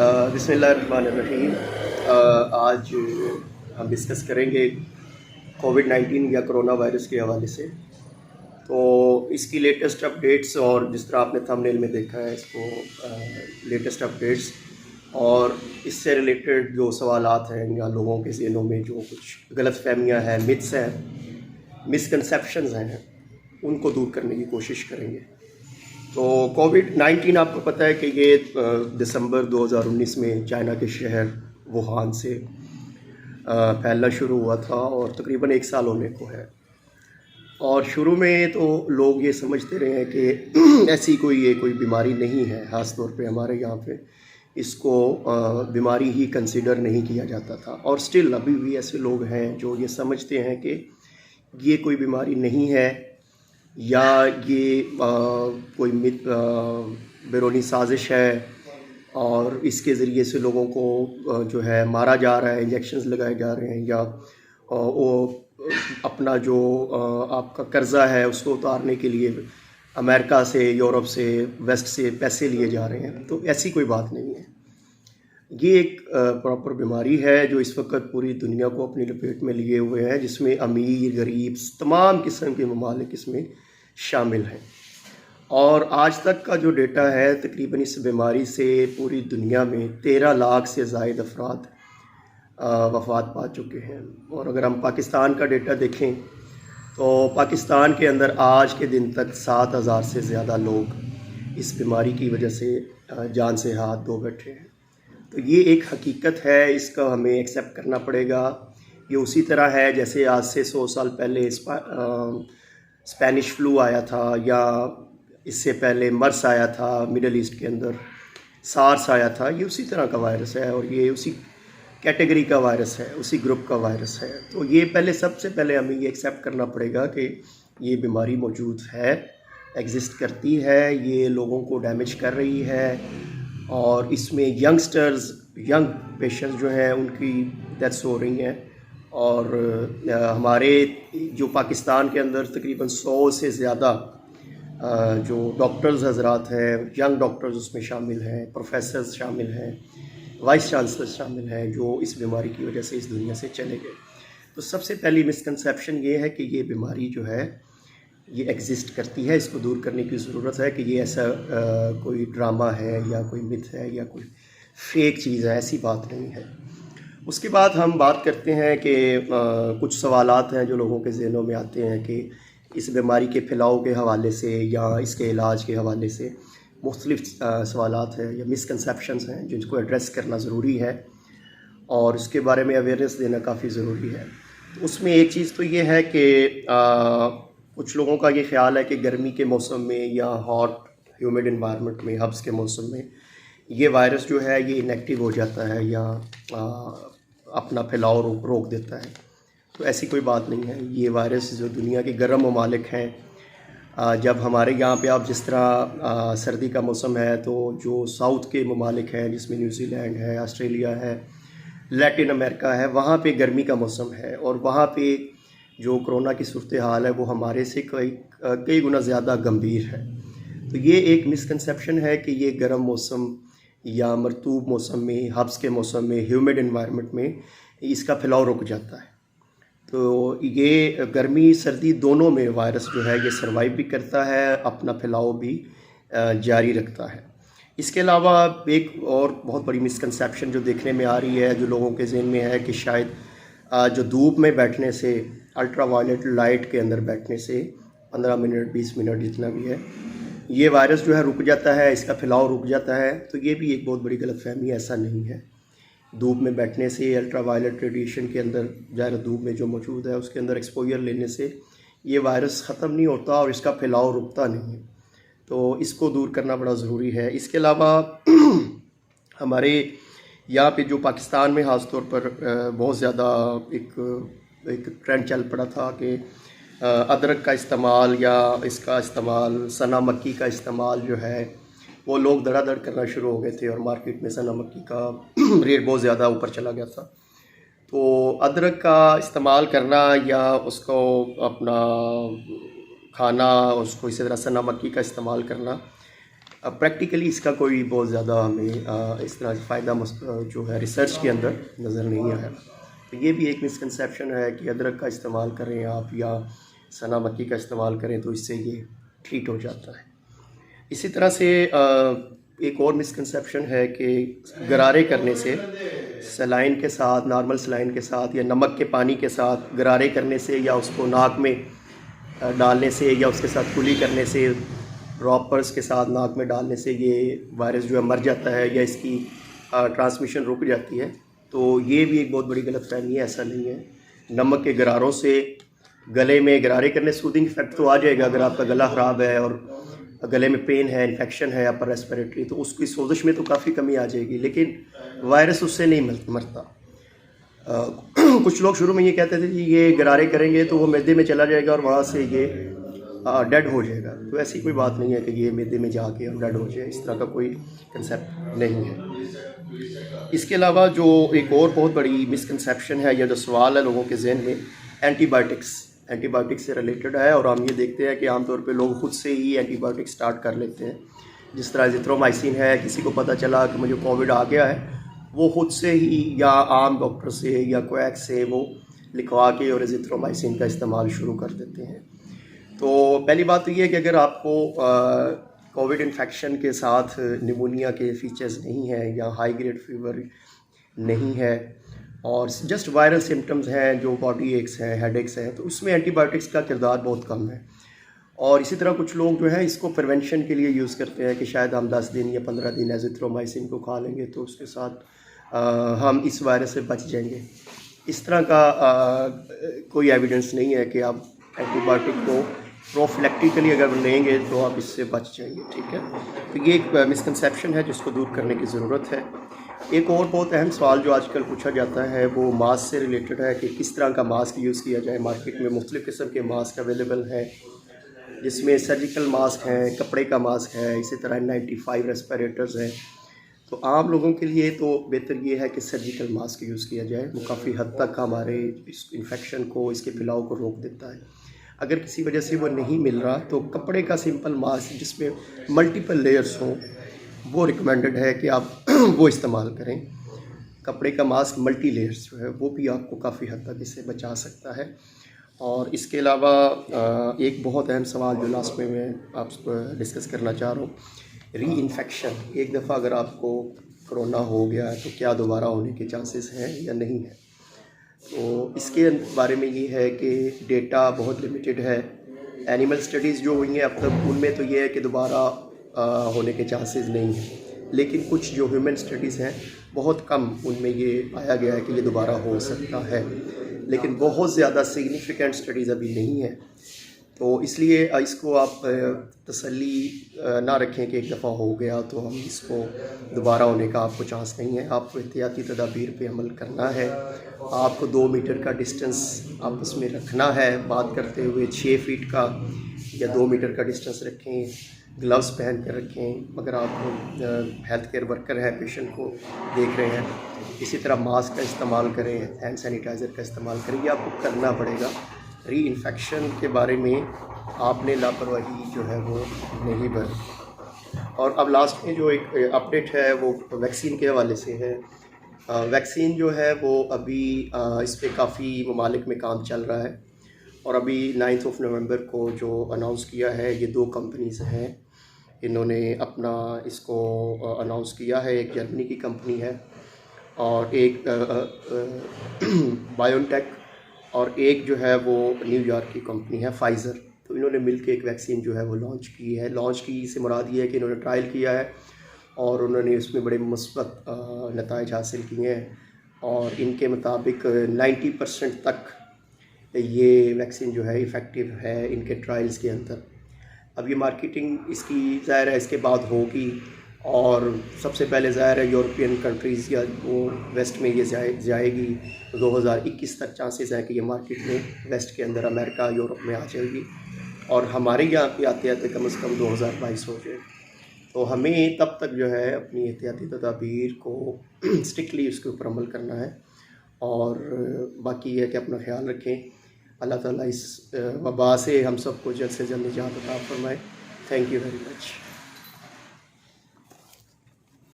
बिस्मिल्लाहिर्रहमानिर्रहीम। आज हम डिस्कस करेंगे कोविड-19 या कोरोना वायरस के हवाले से। तो इसकी लेटेस्ट अपडेट्स और जिस तरह आपने थंबनेल में देखा है इसको लेटेस्ट अपडेट्स और इससे रिलेटेड जो सवालात हैं या लोगों के ज़हनों में जो कुछ गलतफहमियाँ हैं, मिथ्स हैं, मिसकंसेप्शंस हैं, उनको दूर करने की कोशिश करेंगे। तो कोविड-19 आपको पता है कि ये दिसंबर 2019 में चाइना के शहर वुहान से फैलना शुरू हुआ था और तकरीबन 1 साल होने को है। और शुरू में तो लोग ये समझते रहे हैं कि ऐसी कोई बीमारी नहीं है। ख़ास तौर पे हमारे यहाँ पे इसको बीमारी ही कंसिडर नहीं किया जाता था और स्टिल अभी भी ऐसे लोग हैं जो ये समझते हैं कि ये कोई बीमारी नहीं है या ये कोई बैरूनी साजिश है और इसके ज़रिए से लोगों को जो है मारा जा रहा है, इंजेक्शंस लगाए जा रहे हैं या वो अपना जो आपका कर्ज़ा है उसको उतारने के लिए अमेरिका से, यूरोप से, वेस्ट से पैसे लिए जा रहे हैं। तो ऐसी कोई बात नहीं है। ये एक प्रॉपर बीमारी है जो इस वक्त पूरी दुनिया को अपनी लपेट में लिए हुए है, जिसमें अमीर, गरीब, तमाम किस्म के ममालिक इसमें शामिल हैं। और आज तक का जो डेटा है तकरीबन इस बीमारी से पूरी दुनिया में 13 लाख से ज़ायद अफराद वफ़ात पा चुके हैं। और अगर हम पाकिस्तान का डेटा देखें तो पाकिस्तान के अंदर आज के दिन तक 7,000 से ज़्यादा लोग इस बीमारी की वजह से जान से हाथ धो बैठे हैं। तो ये एक हकीकत है, इसका हमें एक्सेप्ट करना पड़ेगा। ये उसी तरह है जैसे आज से 100 साल पहले स्पेनिश फ्लू आया था या इससे पहले मर्स आया था, मिडल ईस्ट के अंदर सार्स आया था। ये उसी तरह का वायरस है और ये उसी कैटेगरी का वायरस है, उसी ग्रुप का वायरस है। तो ये सबसे पहले हमें ये एक्सेप्ट करना पड़ेगा कि ये बीमारी मौजूद है, एग्जिस्ट करती है, ये लोगों को डैमेज कर रही है और इसमें यंग पेशेंट्स जो हैं उनकी डेथ्स हो रही हैं। और हमारे जो पाकिस्तान के अंदर तकरीबन 100 से ज़्यादा जो डॉक्टर्स हजरात हैं, यंग डॉक्टर्स उसमें शामिल हैं, प्रोफेसर्स शामिल हैं, वाइस चांसलर शामिल हैं जो इस बीमारी की वजह से इस दुनिया से चले गए। तो सबसे पहली मिसकंसेप्शन ये है कि ये बीमारी जो है ये एग्जिस्ट करती है। इसको दूर करने की ज़रूरत है कि ये ऐसा कोई ड्रामा है या कोई मिथ है या कोई फेक चीज़ है, ऐसी बात नहीं है। उसके बाद हम बात करते हैं कि कुछ सवालात हैं जो लोगों के ज़हनों में आते हैं कि इस बीमारी के फैलाव के हवाले से या इसके इलाज के हवाले से मुख्तलिफ सवालात हैं या मिसकंसेप्शंस हैं जिनको एड्रेस करना ज़रूरी है और इसके बारे में अवेयरनेस देना काफ़ी ज़रूरी है। तो उसमें एक चीज़ तो ये है कि कुछ लोगों का ये ख्याल है कि गर्मी के मौसम में या हॉट ह्यूमिड इन्वायरमेंट में, हब्स के मौसम में ये वायरस जो है ये इनएक्टिव हो जाता है या अपना फैलाव रोक देता है। तो ऐसी कोई बात नहीं है। ये वायरस जो दुनिया के गर्म ममालिक हैं, जब हमारे यहाँ पे आप जिस तरह सर्दी का मौसम है तो जो साउथ के ममालिक हैं जिसमें न्यूजीलैंड है, ऑस्ट्रेलिया है, लैटिन अमेरिका है, वहाँ पे गर्मी का मौसम है और वहाँ पे जो कोरोना की सूरत हाल है वो हमारे से कई गुना ज़्यादा गंभीर है। तो ये एक मिसकंसेप्शन है कि ये गर्म मौसम या मरतूब मौसम में, हब्स के मौसम में, ह्यूमिड इन्वायरमेंट में इसका फैलाव रुक जाता है। तो ये गर्मी सर्दी दोनों में वायरस जो है ये सर्वाइव भी करता है, अपना फैलाव भी जारी रखता है। इसके अलावा एक और बहुत बड़ी मिसकंसेप्शन जो देखने में आ रही है, जो लोगों के ज़हन में है कि शायद जो धूप में बैठने से, अल्ट्रा वायलेट लाइट के अंदर बैठने से 15 मिनट 20 मिनट जितना भी है ये वायरस जो है रुक जाता है, इसका फैलाव रुक जाता है। तो ये भी एक बहुत बड़ी गलतफहमी है, ऐसा नहीं है। धूप में बैठने से, अल्ट्रा वायलेट रेडिएशन के अंदर, ज़ाहिर धूप में जो मौजूद है उसके अंदर एक्सपोजर लेने से ये वायरस ख़त्म नहीं होता और इसका फैलाव रुकता नहीं है। तो इसको दूर करना बड़ा ज़रूरी है। इसके अलावा हमारे यहाँ पे जो पाकिस्तान में ख़ास तौर पर बहुत ज़्यादा एक ट्रेंड चल पड़ा था कि अदरक का इस्तेमाल या इसका इस्तेमाल, सना मक्की का इस्तेमाल जो है वो लोग धड़ाधड़ करना शुरू हो गए थे और मार्केट में सना मक्की का रेट बहुत ज़्यादा ऊपर चला गया था। तो अदरक का इस्तेमाल करना या उसको अपना खाना, उसको इसी तरह सना मक्की का इस्तेमाल करना प्रैक्टिकली इसका कोई बहुत ज़्यादा हमें इस तरह से फ़ायदा जो है रिसर्च के अंदर नज़र नहीं आया। तो ये भी एक मिसकंसेप्शन है कि अदरक का इस्तेमाल करें आप या सना मक्की का इस्तेमाल करें तो इससे ये ट्रीट हो जाता है। इसी तरह से एक और मिसकंसेप्शन है कि गरारे करने से सलाइन के साथ, नॉर्मल सलाइन के साथ या नमक के पानी के साथ गरारे करने से या उसको नाक में डालने से या उसके साथ कुली करने से, ड्रॉपर्स के साथ नाक में डालने से ये वायरस जो है मर जाता है या इसकी ट्रांसमिशन रुक जाती है। तो ये भी एक बहुत बड़ी गलतफहमी है, ऐसा नहीं है। नमक के गरारों से गले में गरारे करने सूदिंग इफेक्ट तो आ जाएगा अगर आपका गला ख़राब है और गले में पेन है, इन्फेक्शन है अपर रेस्पिरेटरी, तो उसकी सोजिश में तो काफ़ी कमी आ जाएगी, लेकिन वायरस उससे नहीं मरता। कुछ लोग शुरू में ये कहते थे कि ये गरारे करेंगे तो वो मैदे में चला जाएगा और वहाँ से ये डेड हो जाएगा। तो ऐसी कोई बात नहीं है कि ये मैदे में जाके और डेड हो जाए, इस तरह का कोई कंसेप्ट नहीं है। इसके अलावा जो एक और बहुत बड़ी मिसकंसेप्शन है या जो सवाल है लोगों के जहन में, एंटीबायोटिक्स से रिलेटेड है। और हम ये देखते हैं कि आमतौर पे लोग खुद से ही एंटीबायोटिक स्टार्ट कर लेते हैं। जिस तरह एजिथ्रोमाइसिन है, किसी को पता चला कि मुझे कोविड आ गया है, वो खुद से ही या आम डॉक्टर से या कोएक से वो लिखवा के और एजिथ्रोमाइसिन का इस्तेमाल शुरू कर देते हैं। तो पहली बात तो ये है कि अगर आपको कोविड इन्फेक्शन के साथ निमोनिया के फीचर्स नहीं है या हाई ग्रेड फीवर नहीं है और जस्ट वायरल सिम्टम्स हैं, जो बॉडी एक्स हैं, हेडेक्स हैं, तो उसमें एंटीबायोटिक्स का किरदार बहुत कम है। और इसी तरह कुछ लोग जो है इसको प्रिवेंशन के लिए यूज़ करते हैं कि शायद हम 10 दिन या 15 दिन एजिथ्रोमाइसिन को खा लेंगे तो उसके साथ हम इस वायरस से बच जाएंगे। इस तरह का कोई एविडेंस नहीं है कि आप एंटीबायोटिक को प्रोफिलैक्टिकली अगर लेंगे तो आप इससे बच जाएंगे, ठीक है। तो ये एक मिसकंसेप्शन है जिसको दूर करने की ज़रूरत है। एक और बहुत अहम सवाल जो आजकल पूछा जाता है वो मास्क से रिलेटेड है कि किस तरह का मास्क यूज़ किया जाए। मार्केट में मुख्तलिफ़ किस्म के मास्क अवेलेबल हैं, जिसमें सर्जिकल मास्क हैं, कपड़े का मास्क है, इसी तरह N95 रेस्पिरेटर्स हैं। तो आम लोगों के लिए तो बेहतर ये है कि सर्जिकल मास्क यूज़ किया जाए, वो काफ़ी हद तक हमारे इस इन्फेक्शन को, इसके फैलाव को रोक देता है। अगर किसी वजह से वो नहीं मिल रहा तो कपड़े का सिंपल मास्क जिसमें मल्टीपल लेयर्स हों वो रिकमेंडेड है कि आप वो इस्तेमाल करें। कपड़े का मास्क मल्टी लेयर्स जो है वो भी आपको काफ़ी हद तक इससे बचा सकता है। और इसके अलावा एक बहुत अहम सवाल जो लास्ट में मैं आपसे डिस्कस करना चाह रहा हूँ, री इन्फेक्शन। एक दफ़ा अगर आपको कोरोना हो गया है तो क्या दोबारा होने के चांसेस हैं या नहीं है। तो इसके बारे में ये है कि डेटा बहुत लिमिटेड है। एनिमल स्टडीज़ जो हुई हैं अब तक उनमें तो ये है कि दोबारा होने के चांसेस नहीं हैं, लेकिन कुछ जो ह्यूमन स्टडीज़ हैं बहुत कम उनमें ये पाया गया है कि ये दोबारा हो सकता है, लेकिन बहुत ज़्यादा सिग्निफिकेंट स्टडीज़ अभी नहीं है। तो इसलिए इसको आप तसल्ली ना रखें कि एक दफ़ा हो गया तो हम इसको दोबारा होने का आपको चांस नहीं है। आपको एहतियाती तदाबीर पे अमल करना है। आपको 2 मीटर का डिस्टेंस आपस में रखना है, बात करते हुए 6 फीट का या 2 मीटर का डिस्टेंस रखें। ग्लव्स पहन कर रखें अगर आप हेल्थ केयर वर्कर हैं, पेशेंट को देख रहे हैं। इसी तरह मास्क का इस्तेमाल करें, हैंड सैनिटाइज़र का इस्तेमाल करें, ये आपको करना पड़ेगा। री इन्फेक्शन के बारे में आपने लापरवाही जो है वो नहीं बरती। और अब लास्ट में जो एक अपडेट है वो वैक्सीन के हवाले से है। वैक्सीन जो है वो अभी इस पर काफ़ी ममालिक में काम चल रहा है और अभी 9 नवंबर को जो अनाउंस किया है, ये 2 कंपनीज़ हैं, इन्होंने अपना इसको अनाउंस किया है। एक जर्मनी की कंपनी है और एक बायोनटेक और एक जो है वो न्यूयॉर्क की कंपनी है फाइज़र। तो इन्होंने मिलकर एक वैक्सीन जो है वो लॉन्च की है। लॉन्च की से मुराद ये है कि इन्होंने ट्रायल किया है और उन्होंने इसमें बड़े मुस्बत नताइज हासिल किए हैं और इनके मुताबिक 90% तक ये वैक्सीन जो है इफ़ेक्टिव है इनके ट्रायल्स के अंदर। अब ये मार्केटिंग इसकी ज़ाहिर है इसके बाद होगी और सबसे पहले ज़ाहिर है यूरोपियन कंट्रीज़ या वो वेस्ट में ये जाएगी। 2021 तक चांसेस है कि ये मार्केट में वेस्ट के अंदर अमेरिका यूरोप में आ जाएगी और हमारे यहाँ पे आते आते कम से कम 2022 हो जाए। तो हमें तब तक जो है अपनी एहतियाती तदाबीर को स्ट्रिक्टली उसके ऊपर अमल करना है और बाकी ये है कि अपना ख्याल रखें। अल्लाह ताला इस वबा से हम सबको जल्द से जल्द निजात अता फरमाए। Thank you very much.